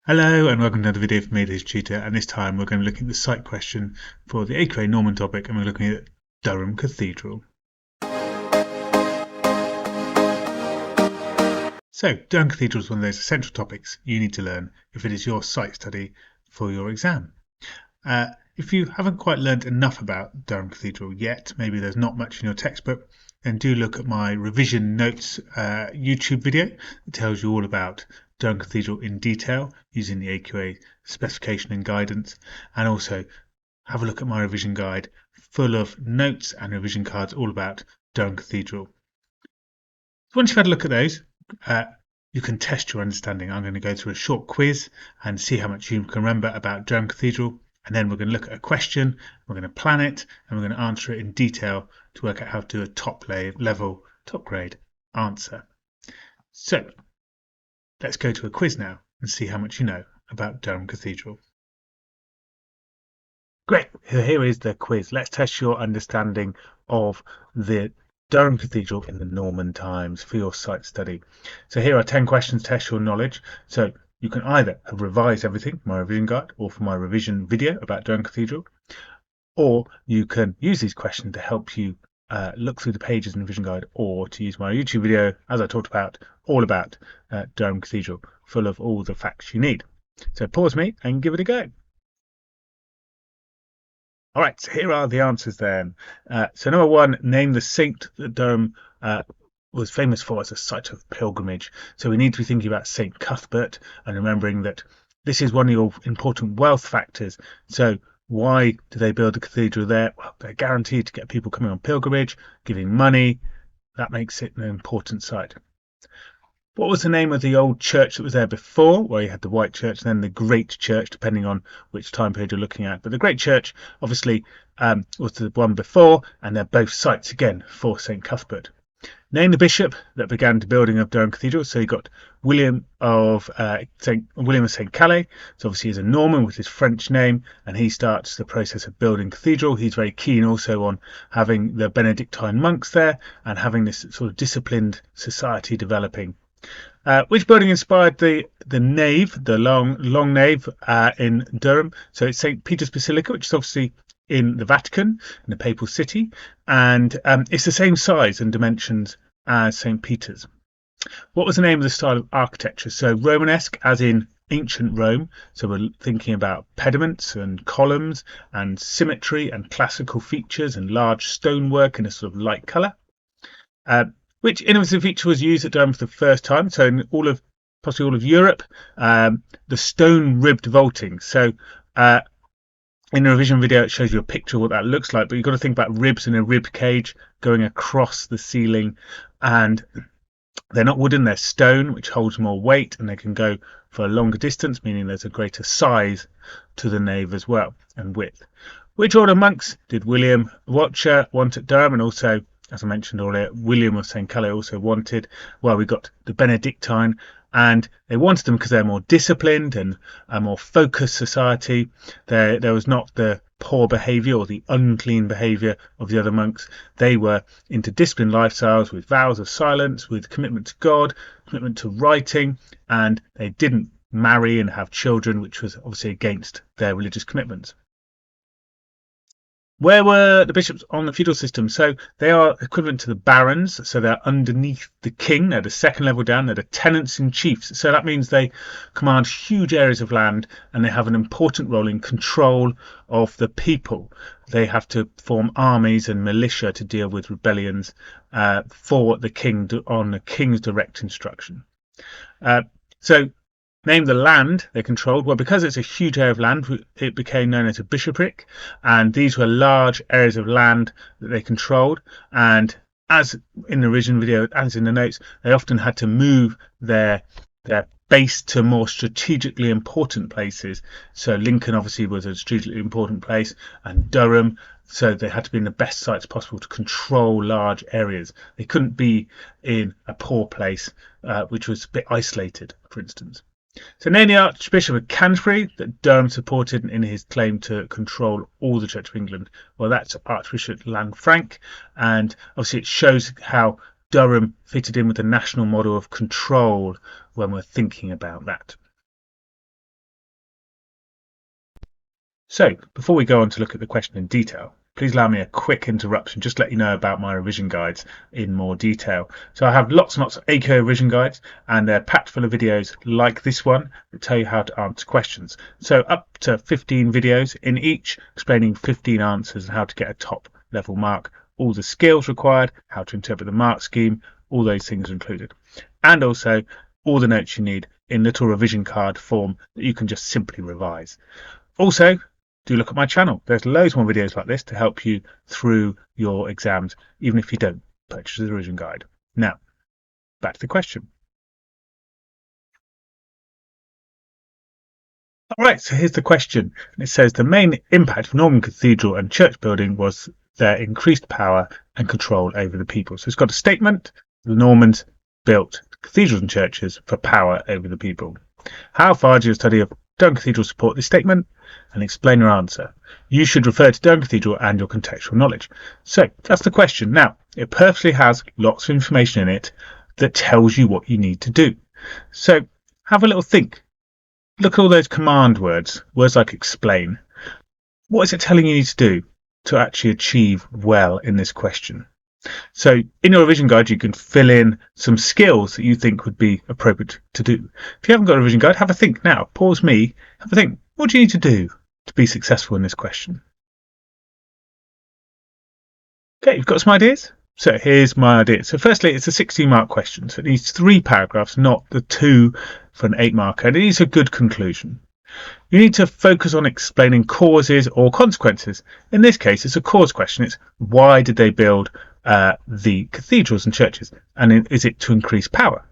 Hello and welcome to another video from me, this tutor, and this time we're going to be looking at the site question for the AQA Norman topic, and we're looking at Durham Cathedral. So, Durham Cathedral is one of those essential topics you need to learn if it is your site study for your exam. If you haven't quite learned enough about Durham Cathedral yet, maybe there's not much in your textbook, then do look at my revision notes YouTube video that tells you all about Durham Cathedral in detail using the AQA specification and guidance, and also have a look at my revision guide full of notes and revision cards all about Durham Cathedral. Once you've had a look at those, you can test your understanding. I'm going to go through a short quiz and see how much you can remember about Durham Cathedral, and then we're going to look at a question, we're going to plan it, and we're going to answer it in detail to work out how to do a top grade answer. So let's go to a quiz now and see how much you know about Durham Cathedral. Great, here is the quiz. Let's test your understanding of the Durham Cathedral in the Norman times for your site study. So here are 10 questions to test your knowledge. So you can either have revised everything from my revision guide or from my revision video about Durham Cathedral, or you can use these questions to help you look through the pages in the revision guide, or to use my YouTube video, as I talked about, all about Durham Cathedral, full of all the facts you need. So pause me and give it a go. All right, so here are the answers then. So number one, name the saint that Durham was famous for as a site of pilgrimage. So we need to be thinking about St. Cuthbert and remembering that this is one of your important wealth factors. So why do they build a cathedral there? Well, they're guaranteed to get people coming on pilgrimage, giving money. That makes it an important site. What was the name of the old church that was there before? Well, you had the White Church and then the Great Church, depending on which time period you're looking at. But the Great Church, obviously, was the one before, and they're both sites, again, for St. Cuthbert. Name the bishop that began the building of Durham Cathedral. So you've got William of St. Calais. So obviously he's a Norman with his French name, and he starts the process of building cathedral. He's very keen also on having the Benedictine monks there and having this sort of disciplined society developing. Which building inspired the nave, the long nave in Durham? So it's St. Peter's Basilica, which is obviously in the Vatican, in the Papal City, and it's the same size and dimensions as St. Peter's. What was the name of the style of architecture? So Romanesque, as in ancient Rome. So we're thinking about pediments and columns and symmetry and classical features and large stonework in a sort of light colour. Which innovative feature was used at Durham for the first time? So in possibly all of Europe, the stone ribbed vaulting. So in the revision video, it shows you a picture of what that looks like, but you've got to think about ribs in a rib cage going across the ceiling, and they're not wooden, they're stone, which holds more weight, and they can go for a longer distance, meaning there's a greater size to the nave as well, and width. Which order of monks did William Watcher want at Durham, and also, as I mentioned earlier, William of St. Calais also wanted? Well, we got the Benedictine, and they wanted them because they're more disciplined and a more focused society. There was not the poor behaviour or the unclean behaviour of the other monks. They were into disciplined lifestyles with vows of silence, with commitment to God, commitment to writing, and they didn't marry and have children, which was obviously against their religious commitments. Where were the bishops on the feudal system? So they are equivalent to the barons, so they're underneath the king. They're the second level down. They're the tenants in chiefs. So that means they command huge areas of land, and they have an important role in control of the people. They have to form armies and militia to deal with rebellions for the king on the king's direct instruction. So name the land they controlled. Well, because it's a huge area of land, it became known as a bishopric, and these were large areas of land that they controlled. And as in the revision video, as in the notes, they often had to move their base to more strategically important places. So Lincoln obviously was a strategically important place, and Durham, so they had to be in the best sites possible to control large areas. They couldn't be in a poor place, which was a bit isolated, for instance. So name the Archbishop of Canterbury that Durham supported in his claim to control all the Church of England. Well, that's Archbishop Lanfranc, and obviously it shows how Durham fitted in with the national model of control when we're thinking about that. So before we go on to look at the question in detail, please allow me a quick interruption, just to let you know about my revision guides in more detail. So I have lots and lots of AQA revision guides, and they're packed full of videos like this one that tell you how to answer questions. So up to 15 videos in each, explaining 15 answers and how to get a top level mark, all the skills required, how to interpret the mark scheme, all those things are included. And also all the notes you need in little revision card form that you can just simply revise. Also, do look at my channel. There's loads more videos like this to help you through your exams, even if you don't purchase the revision guide. Now, back to the question. All right, so here's the question. It says the main impact of Norman Cathedral and church building was their increased power and control over the people. So it's got a statement: the Normans built cathedrals and churches for power over the people. How far does your study of Durham Cathedral support this statement? And explain your answer. You should refer to Durham Cathedral and your contextual knowledge. So that's the question. Now, it purposely has lots of information in it that tells you what you need to do. So have a little think. Look at all those command words like explain. What is it telling you need to do to actually achieve well in this question? So in your revision guide, you can fill in some skills that you think would be appropriate to do. If you haven't got a revision guide, have a think now. Pause me, have a think. What do you need to do to be successful in this question? Okay, you've got some ideas? So here's my idea. So firstly, it's a 16-mark question. So it needs 3 paragraphs, not the 2 for an 8-marker. And it needs a good conclusion. You need to focus on explaining causes or consequences. In this case, it's a cause question. It's why did they build the cathedrals and churches? And is it to increase power?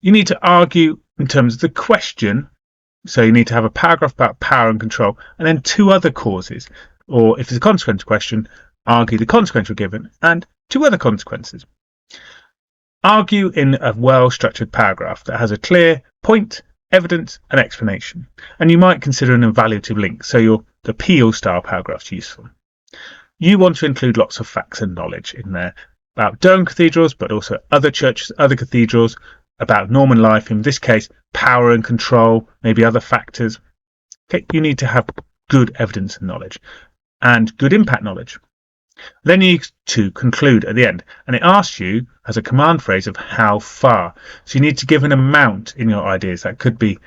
You need to argue in terms of the question. So you need to have a paragraph about power and control, and then 2 other causes. Or if it's a consequence question, argue the consequence you're given and 2 other consequences. Argue in a well-structured paragraph that has a clear point, evidence and explanation. And you might consider an evaluative link, so the Peel style paragraph is useful. You want to include lots of facts and knowledge in there about Durham cathedrals, but also other churches, other cathedrals, about Norman life, in this case, power and control, maybe other factors. Okay, you need to have good evidence and knowledge and good impact knowledge. Then you need to conclude at the end, and it asks you as a command phrase of how far. So you need to give an amount in your ideas. That could be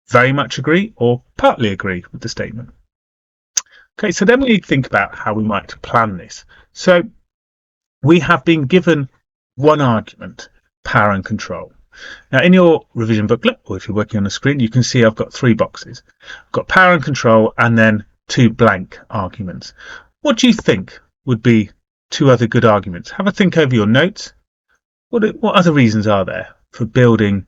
very much agree or partly agree with the statement. Okay, so then we need to think about how we might plan this. So we have been given one argument, power and control. Now in your revision booklet, or if you're working on the screen, you can see I've got 3 boxes. I've got power and control and then 2 blank arguments. What do you think would be 2 other good arguments? Have a think over your notes. What other reasons are there for building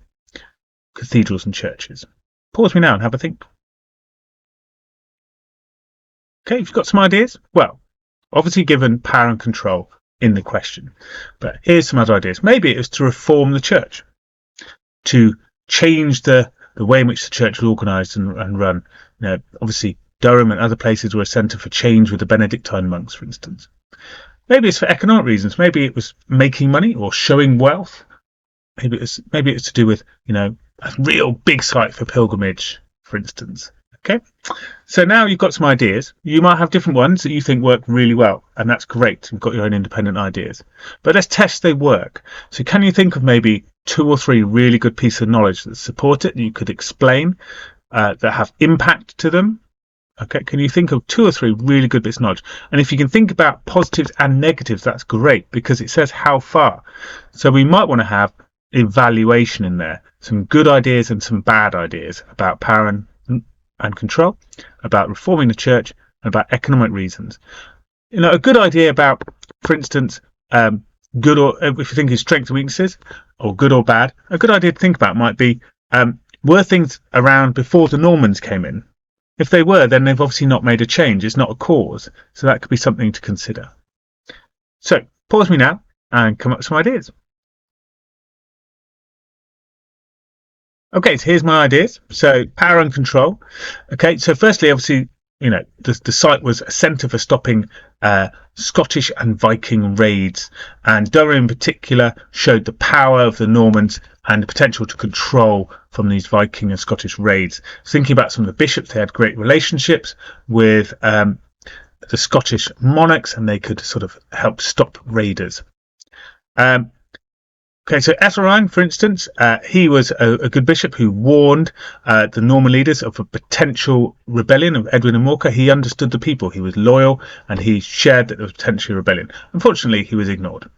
cathedrals and churches? Pause me now and have a think. Okay, you've got some ideas? Well, obviously given power and control in the question, but here's some other ideas. Maybe it was to reform the church, to change the way in which the church was organised and run. You know, obviously Durham and other places were a centre for change with the Benedictine monks, for instance. Maybe it's for economic reasons. Maybe it was making money or showing wealth. Maybe it's to do with, you know, a real big site for pilgrimage, for instance. Okay, so now you've got some ideas. You might have different ones that you think work really well, and that's great. You've got your own independent ideas. But let's test they work. So can you think of maybe 2 or 3 really good pieces of knowledge that support it, that you could explain, that have impact to them? Okay, can you think of 2 or 3 really good bits of knowledge? And if you can think about positives and negatives, that's great, because it says how far. So we might want to have evaluation in there, some good ideas and some bad ideas about power and control, about reforming the church, and about economic reasons. You know, a good idea about, for instance, good, or if you think of strengths and weaknesses, or good or bad, a good idea to think about might be, were things around before the Normans came in? If they were, then they've obviously not made a change. It's not a cause. So that could be something to consider. So pause me now and come up with some ideas. Okay, so here's my ideas. So power and control. Okay, so firstly, obviously, you know, the site was a centre for stopping Scottish and Viking raids, and Durham in particular showed the power of the Normans and the potential to control from these Viking and Scottish raids. Thinking about some of the bishops, they had great relationships with the Scottish monarchs, and they could sort of help stop raiders. Okay, so Ethelred, for instance, he was a good bishop who warned the Norman leaders of a potential rebellion of Edwin and Morcar. He understood the people. He was loyal, and he shared that there was potentially rebellion. Unfortunately, he was ignored.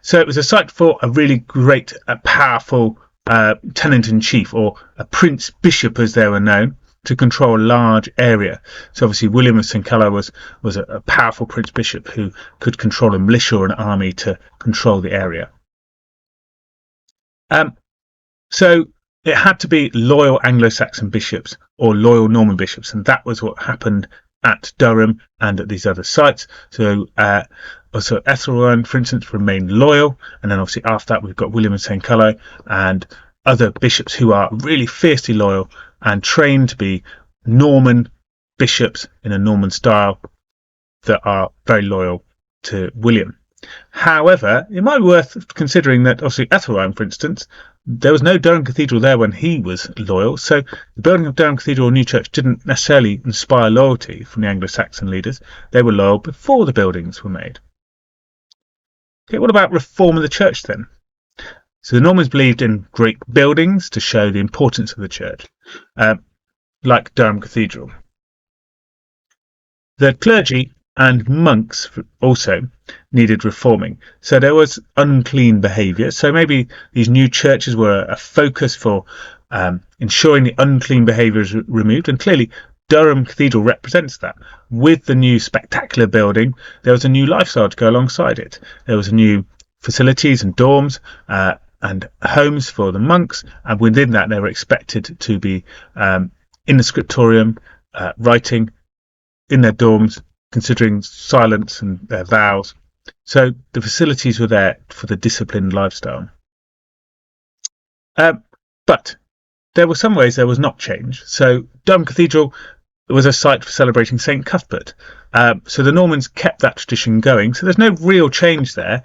So it was a site for a really great, powerful tenant-in-chief, or a prince-bishop as they were known, to control a large area. So obviously William of St. Callum was a powerful prince-bishop who could control a militia or an army to control the area. So it had to be loyal Anglo-Saxon bishops or loyal Norman bishops, and that was what happened at Durham and at these other sites. So also Ethelred, for instance, remained loyal, and then obviously after that we've got William of St. Callum and other bishops who are really fiercely loyal and trained to be Norman bishops in a Norman style that are very loyal to William. However, it might be worth considering that obviously Ethelred, for instance, there was no Durham Cathedral there when he was loyal, so the building of Durham Cathedral or New Church didn't necessarily inspire loyalty from the Anglo-Saxon leaders. They were loyal before the buildings were made. Okay, what about reform of the church then? So the Normans believed in great buildings to show the importance of the church, like Durham Cathedral. The clergy and monks also needed reforming. So there was unclean behaviour. So maybe these new churches were a focus for ensuring the unclean behaviour is removed. And clearly Durham Cathedral represents that. With the new spectacular building, there was a new lifestyle to go alongside it. There was new facilities and dorms and homes for the monks. And within that, they were expected to be in the scriptorium, writing in their dorms, considering silence and their vows. So the facilities were there for the disciplined lifestyle. But there were some ways there was not change. So Durham Cathedral was a site for celebrating St. Cuthbert. So the Normans kept that tradition going. So there's no real change there.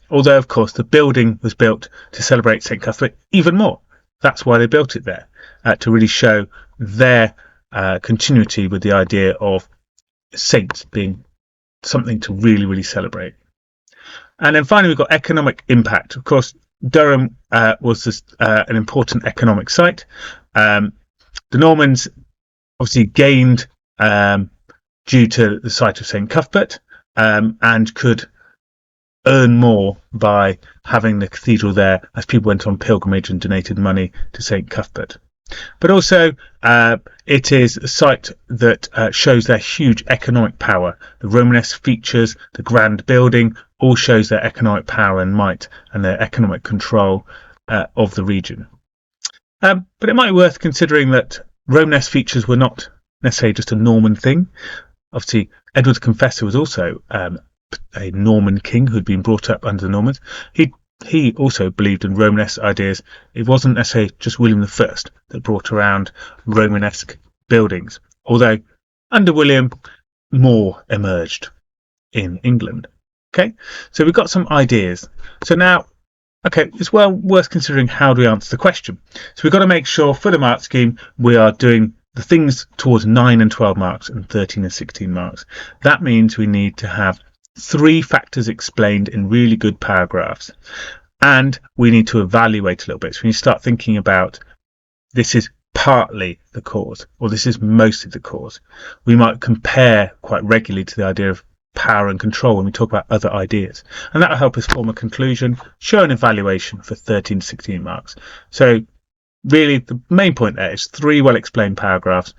Although, of course, the building was built to celebrate St. Cuthbert even more. That's why they built it there, to really show their continuity with the idea of saints being something to really, really celebrate. And then finally, we've got economic impact. Of course, Durham was an important economic site. The Normans obviously gained due to the site of St. Cuthbert and could earn more by having the cathedral there as people went on pilgrimage and donated money to St. Cuthbert. But also it is a site that shows their huge economic power. The Romanesque features, the grand building, all shows their economic power and might and their economic control of the region. But it might be worth considering that Romanesque features were not necessarily just a Norman thing. Obviously, Edward the Confessor was also a Norman king who'd been brought up under the Normans. He also believed in Romanesque ideas. It wasn't necessarily just William I that brought around Romanesque buildings, although under William more emerged in England. Okay, so we've got some ideas. So now, okay, it's well worth considering how do we answer the question. So we've got to make sure for the mark scheme we are doing the things towards 9 and 12 marks and 13 and 16 marks. That means we need to have 3 factors explained in really good paragraphs, and we need to evaluate a little bit. So when you start thinking about this is partly the cause or this is mostly the cause, we might compare quite regularly to the idea of power and control when we talk about other ideas, and that will help us form a conclusion, show an evaluation for 13 to 16 marks. So really the main point there is 3 well explained paragraphs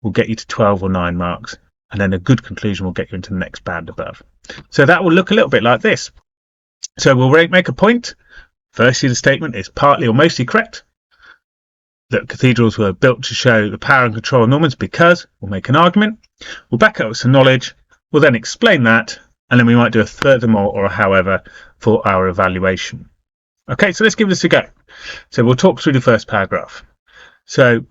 will get you to 12 or 9 marks, and then a good conclusion will get you into the next band above. So that will look a little bit like this. So we'll make a point. Firstly, the statement is partly or mostly correct, that cathedrals were built to show the power and control of Normans because, we'll make an argument, we'll back up with some knowledge, we'll then explain that, and then we might do a furthermore or a however for our evaluation. Okay, so let's give this a go. So we'll talk through the first paragraph. So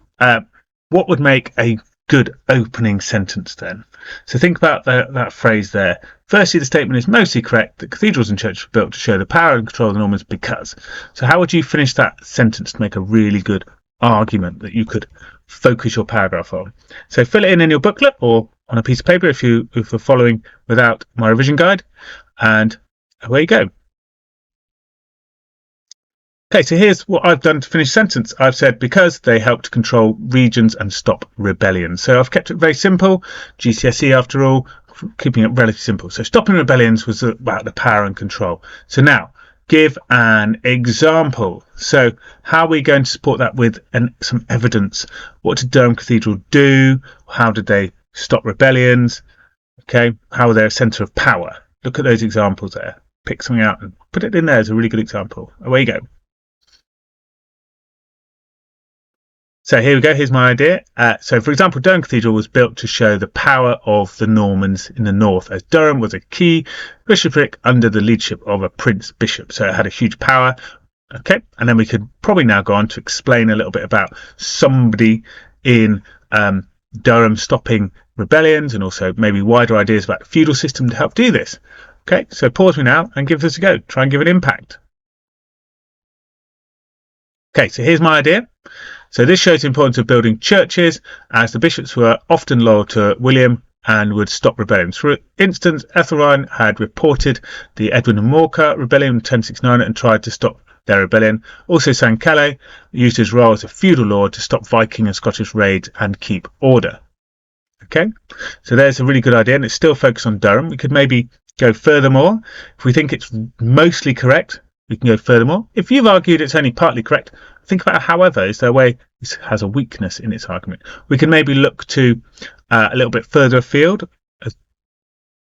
what would make a good opening sentence then. So think about that phrase there. Firstly, the statement is mostly correct that cathedrals and churches were built to show the power and control of the Normans because. So how would you finish that sentence to make a really good argument that you could focus your paragraph on? So fill it in your booklet or on a piece of paper if you're following without my revision guide, and away you go. Okay, so here's what I've done to finish the sentence. I've said because they helped control regions and stop rebellions. So I've kept it very simple. GCSE after all, keeping it relatively simple. So stopping rebellions was about the power and control. So now give an example. So how are we going to support that with some evidence? What did Durham Cathedral do? How did they stop rebellions? Okay, how were they a centre of power? Look at those examples there. Pick something out and put it in there as a really good example. Away you go. So here we go, here's my idea. So for example, Durham Cathedral was built to show the power of the Normans in the north, as Durham was a key bishopric under the leadership of a prince bishop. So it had a huge power. Okay, and then we could probably now go on to explain a little bit about somebody in Durham stopping rebellions, and also maybe wider ideas about the feudal system to help do this. Okay, so pause me now and give this a go. Try and give it impact. Okay, so here's my idea. So this shows the importance of building churches, as the bishops were often loyal to William and would stop rebellions. For instance, Ethelred had reported the Edwin and Morcar rebellion in 1069 and tried to stop their rebellion. Also, St. Calais used his role as a feudal lord to stop Viking and Scottish raids and keep order. Okay, so there's a really good idea, and it's still focused on Durham. We could maybe go furthermore. If we think it's mostly correct, we can go furthermore. If you've argued it's only partly correct, think about however, is there a way this has a weakness in its argument? We can maybe look to a little bit further afield,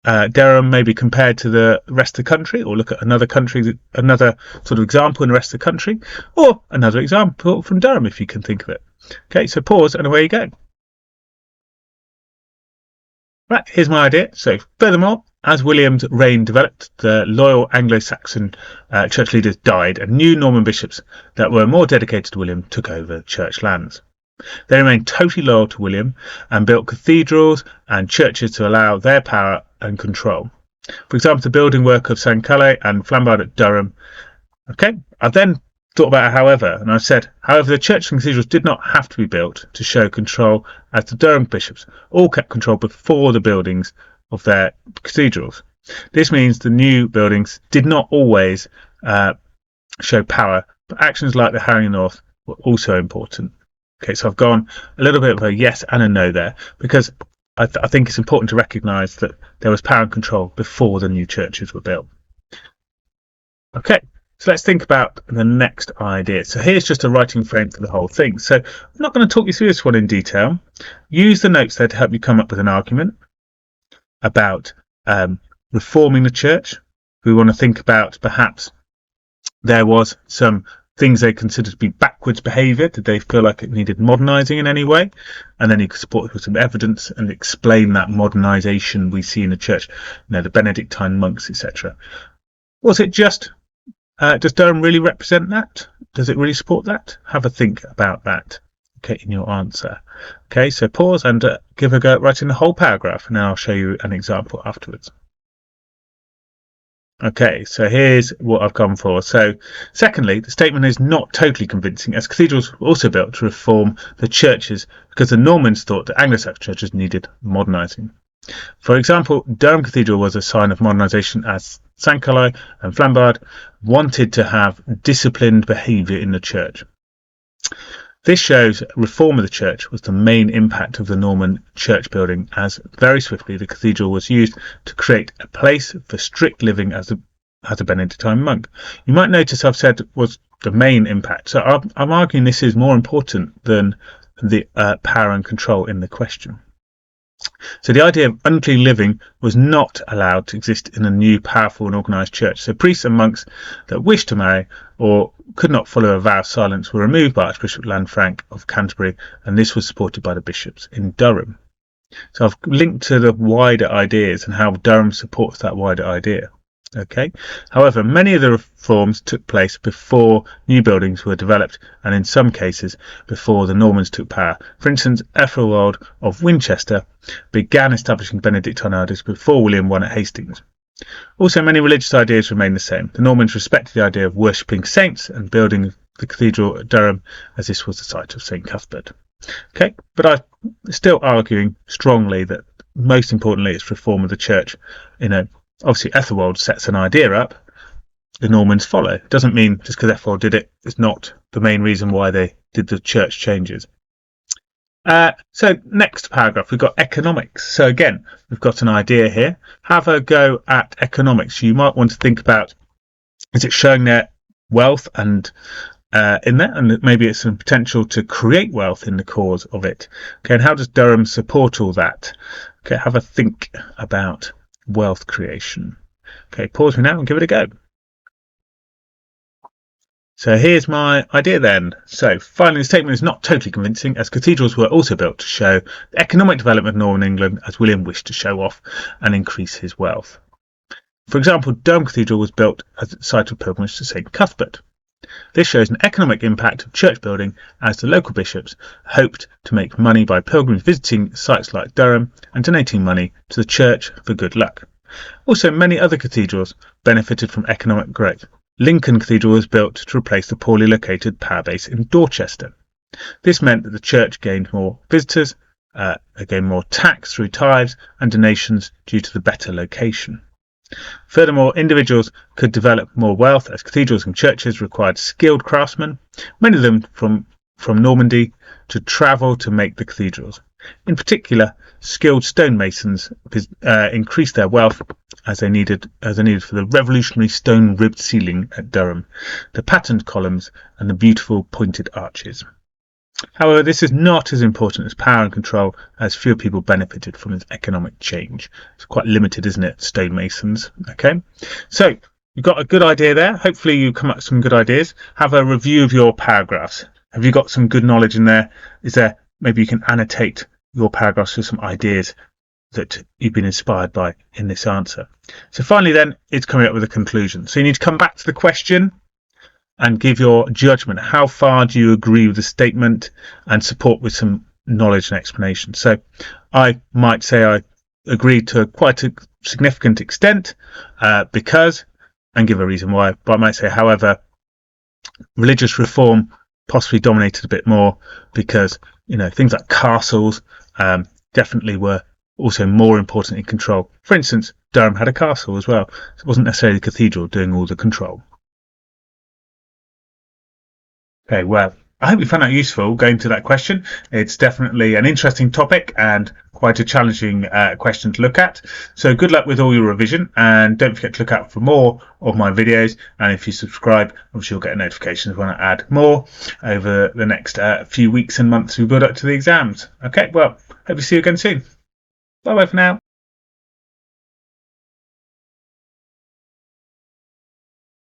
Durham maybe compared to the rest of the country, or look at another country, another sort of example in the rest of the country, or another example from Durham if you can think of it. Okay, so pause and away you go. Right, here's my idea. So furthermore, as William's reign developed, the loyal Anglo-Saxon church leaders died, and new Norman bishops that were more dedicated to William took over church lands. They remained totally loyal to William and built cathedrals and churches to allow their power and control. For example, the building work of St. Calais and Flambard at Durham. Okay, I've then thought about however, and I've said, however, the churches and cathedrals did not have to be built to show control, as the Durham bishops all kept control before the buildings of their cathedrals. This means the new buildings did not always show power, but actions like the Harrying North were also important. Okay, so I've gone a little bit of a yes and a no there, because I think it's important to recognise that there was power and control before the new churches were built. Okay, so let's think about the next idea. So here's just a writing frame for the whole thing. So I'm not going to talk you through this one in detail. Use the notes there to help you come up with an argument about reforming the church. We want to think about perhaps there was some things they considered to be backwards behaviour. Did they feel like it needed modernising in any way? And then you could support it with some evidence and explain that modernisation we see in the church, the Benedictine monks, etc. Was it just, does Durham really represent that? Does it really support that? Have a think about that, okay, in your answer. Okay, so pause and give a go at writing the whole paragraph, and then I'll show you an example afterwards. Okay, so here's what I've gone for. So, secondly, the statement is not totally convincing, as cathedrals were also built to reform the churches because the Normans thought that Anglo-Saxon churches needed modernising. For example, Durham Cathedral was a sign of modernisation, as St. Calais and Flambard wanted to have disciplined behaviour in the church. This shows reform of the church was the main impact of the Norman church building, as very swiftly the cathedral was used to create a place for strict living as a Benedictine monk. You might notice I've said was the main impact. So I'm arguing this is more important than the power and control in the question. So the idea of unclean living was not allowed to exist in a new, powerful and organised church. So priests and monks that wished to marry or could not follow a vow of silence were removed by Archbishop Lanfranc of Canterbury, and this was supported by the bishops in Durham. So I've linked to the wider ideas and how Durham supports that wider idea. Okay. However, many of the reforms took place before new buildings were developed, and in some cases before the Normans took power. For instance, Ethelwald of Winchester began establishing Benedictine orders before William I at Hastings. Also, many religious ideas remain the same. The Normans respected the idea of worshipping saints and building the cathedral at Durham, as this was the site of St Cuthbert. Okay, but I'm still arguing strongly that most importantly it's reform of the church. Obviously Ethelwald sets an idea up, the Normans follow. It doesn't mean just because Ethelwald did it, it's not the main reason why they did the church changes. So next paragraph, we've got economics. So again, we've got an idea here. Have a go at economics. You might want to think about, is it showing their wealth and in there, and maybe it's some potential to create wealth in the cause of it. Okay, and how does Durham support all that? Okay, have a think about wealth creation. Okay, pause me now and give it a go. So here's my idea then. So finally, the statement is not totally convincing, as cathedrals were also built to show the economic development of Northern England, as William wished to show off and increase his wealth. For example, Durham Cathedral was built as a site of pilgrimage to St Cuthbert. This shows an economic impact of church building, as the local bishops hoped to make money by pilgrims visiting sites like Durham and donating money to the church for good luck. Also, many other cathedrals benefited from economic growth. Lincoln Cathedral was built to replace the poorly located power base in Dorchester. This meant that the church gained more visitors, gained more tax through tithes and donations due to the better location. Furthermore, individuals could develop more wealth, as cathedrals and churches required skilled craftsmen, many of them from Normandy, to travel to make the cathedrals. In particular, skilled stonemasons increased their wealth as they needed for the revolutionary stone-ribbed ceiling at Durham, the patterned columns and the beautiful pointed arches. However, this is not as important as power and control, as fewer people benefited from its economic change. It's quite limited, isn't it, stonemasons? Okay, so you've got a good idea there. Hopefully you come up with some good ideas. Have a review of your paragraphs. Have you got some good knowledge in there? Is there, maybe you can annotate your paragraphs with some ideas that you've been inspired by in this answer. So finally then, it's coming up with a conclusion. So you need to come back to the question and give your judgment. How far do you agree with the statement, and support with some knowledge and explanation? So I might say I agree to quite a significant extent because, and give a reason why, but I might say, however, religious reform possibly dominated a bit more because, things like castles definitely were also more important in control. For instance, Durham had a castle as well. So it wasn't necessarily the cathedral doing all the control. Okay, well, I hope you found that useful going to that question. It's definitely an interesting topic and quite a challenging question to look at. So good luck with all your revision, and don't forget to look out for more of my videos. And if you subscribe, obviously you'll get notifications when I add more over the next few weeks and months we build up to the exams. Okay, well, hope to see you again soon. Bye bye for now.